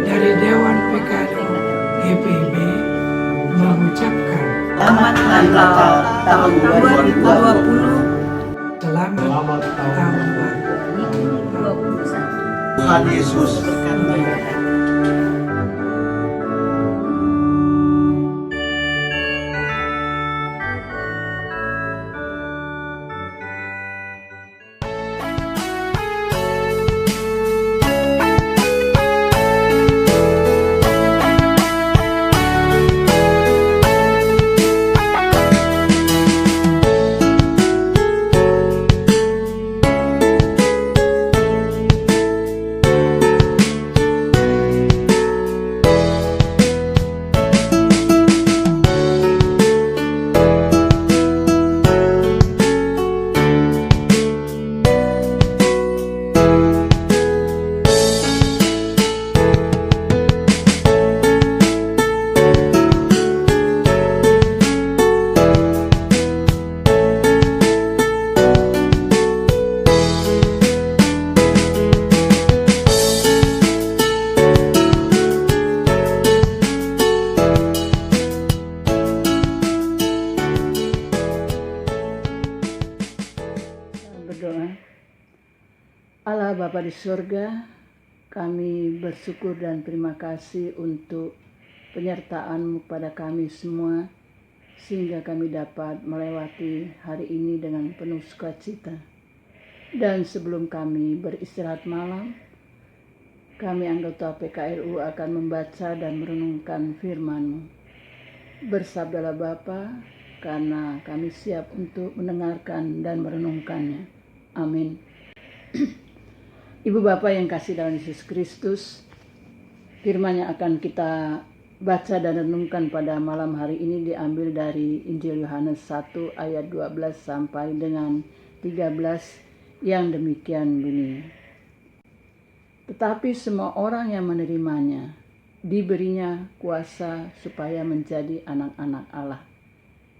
dari Dewan PKD GPIB mengucapkan Selamat Natal tahun 2020. selamat tahun baru. 2021. Tuhan Yesus Berkati. Berdoa. Allah Bapa di surga, kami bersyukur dan terima kasih untuk penyertaan-Mu pada kami semua, sehingga kami dapat melewati hari ini dengan penuh sukacita. Dan sebelum kami beristirahat malam, kami anggota PKRU akan membaca dan merenungkan firman-Mu. Bersabdalah Bapa, karena kami siap untuk mendengarkan dan merenungkannya. Amin. Ibu Bapa yang kasih dalam Yesus Kristus, firman yang akan kita baca dan renungkan pada malam hari ini diambil dari Injil Yohanes 1 ayat 12 sampai dengan 13 yang demikian bunyi. Tetapi semua orang yang menerimanya diberinya kuasa supaya menjadi anak-anak Allah,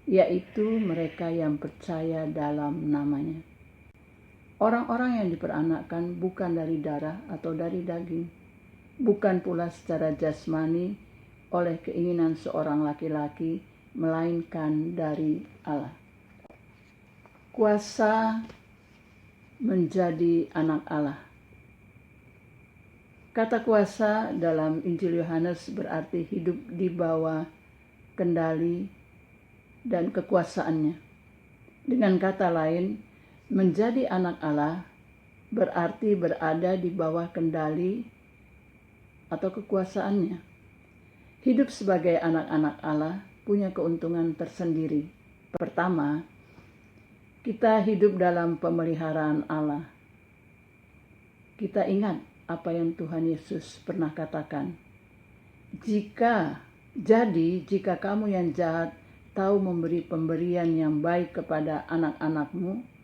yaitu mereka yang percaya dalam namanya. Orang-orang yang diperanakkan bukan dari darah atau dari daging, bukan pula secara jasmani oleh keinginan seorang laki-laki, melainkan dari Allah. Kuasa menjadi anak Allah. Kata kuasa dalam Injil Yohanes berarti hidup di bawah kendali dan kekuasaannya. Dengan kata lain, menjadi anak Allah berarti berada di bawah kendali atau kekuasaannya. Hidup sebagai anak-anak Allah punya keuntungan tersendiri. Pertama, kita hidup dalam pemeliharaan Allah. Kita ingat apa yang Tuhan Yesus pernah katakan. Jika kamu yang jahat tahu memberi pemberian yang baik kepada anak-anakmu,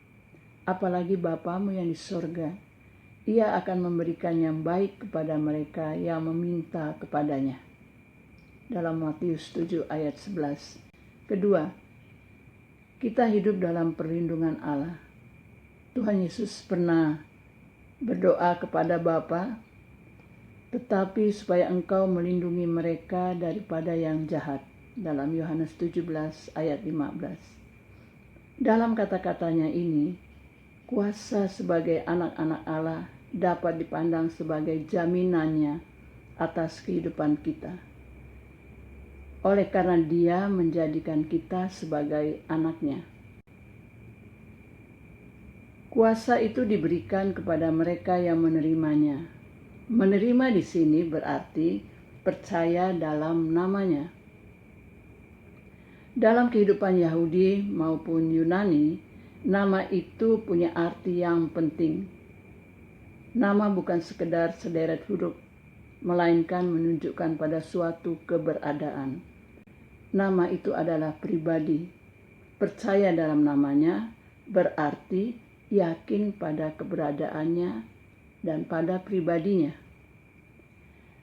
apalagi Bapamu yang di surga, Ia akan memberikan yang baik kepada mereka yang meminta kepadanya. Dalam Matius 7 ayat 11. Kedua, kita hidup dalam perlindungan Allah. Tuhan Yesus pernah berdoa kepada Bapa, tetapi supaya Engkau melindungi mereka daripada yang jahat. Dalam Yohanes 17 ayat 15. Dalam kata-katanya ini, kuasa sebagai anak-anak Allah dapat dipandang sebagai jaminannya atas kehidupan kita. Oleh karena Dia menjadikan kita sebagai anaknya. Kuasa itu diberikan kepada mereka yang menerimanya. Menerima di sini berarti percaya dalam namanya. Dalam kehidupan Yahudi maupun Yunani, nama itu punya arti yang penting. Nama bukan sekedar sederet huruf, melainkan menunjukkan pada suatu keberadaan. Nama itu adalah pribadi. Percaya dalam namanya berarti yakin pada keberadaannya dan pada pribadinya.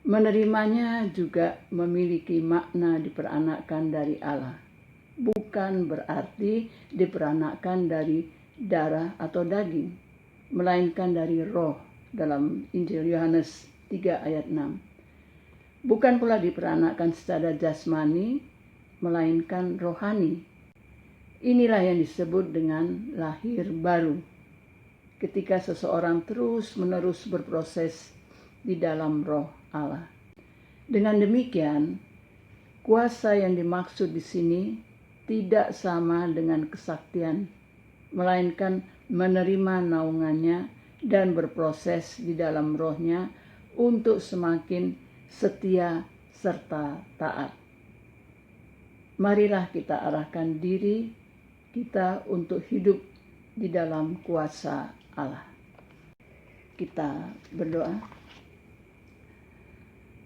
Menerimanya juga memiliki makna diperanakkan dari Allah. Bukan berarti diperanakkan dari darah atau daging, melainkan dari roh dalam Injil Yohanes 3 ayat 6. bukan pula diperanakkan secara jasmani, melainkan rohani. Inilah yang disebut dengan lahir baru. Ketika seseorang terus-menerus berproses di dalam roh Allah. Dengan demikian, kuasa yang dimaksud di sini tidak sama dengan kesaktian, melainkan menerima naungannya dan berproses di dalam rohnya untuk semakin setia serta taat. Marilah kita arahkan diri kita untuk hidup di dalam kuasa Allah. Kita berdoa.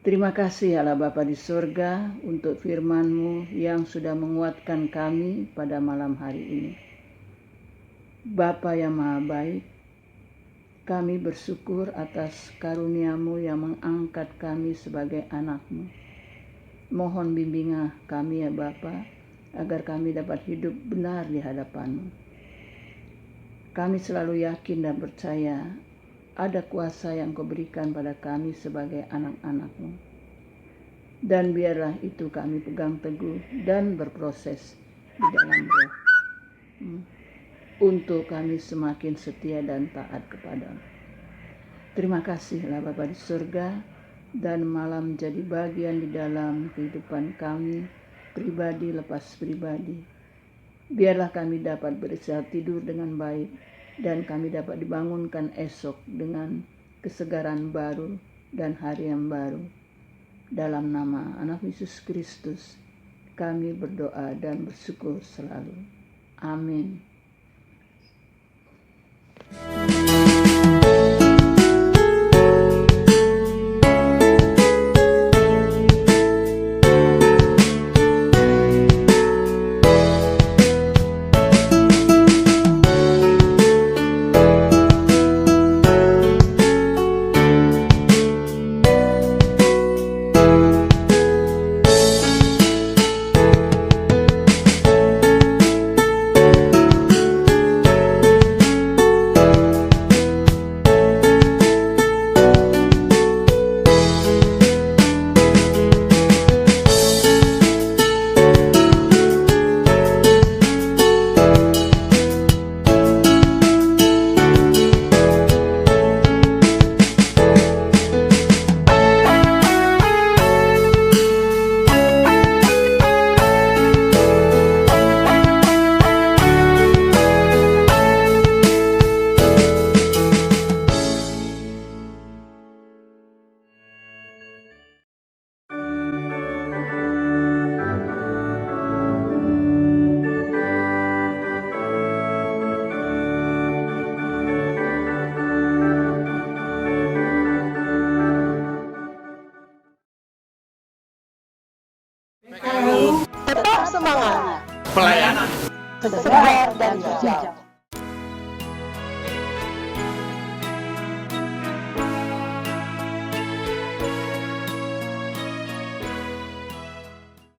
Terima kasih Allah Bapa di surga untuk firman-Mu yang sudah menguatkan kami pada malam hari ini. Bapa yang Maha Baik, kami bersyukur atas karunia-Mu yang mengangkat kami sebagai anak-Mu. Mohon bimbingan kami ya Bapa, agar kami dapat hidup benar di hadapan-Mu. Kami selalu yakin dan percaya ada kuasa yang Kau berikan pada kami sebagai anak-anak-Mu. Dan biarlah itu kami pegang teguh dan berproses di dalam roh. Untuk kami semakin setia dan taat kepada-Mu. Terima kasihlah Bapa di surga, dan malam jadi bagian di dalam kehidupan kami, pribadi lepas pribadi. Biarlah kami dapat beristirahat tidur dengan baik, dan kami dapat dibangunkan esok dengan kesegaran baru dan hari yang baru. Dalam nama Anak Yesus Kristus, kami berdoa dan bersyukur selalu. Amin. Tetap semangat. Pelayanan. Segar dan hijau.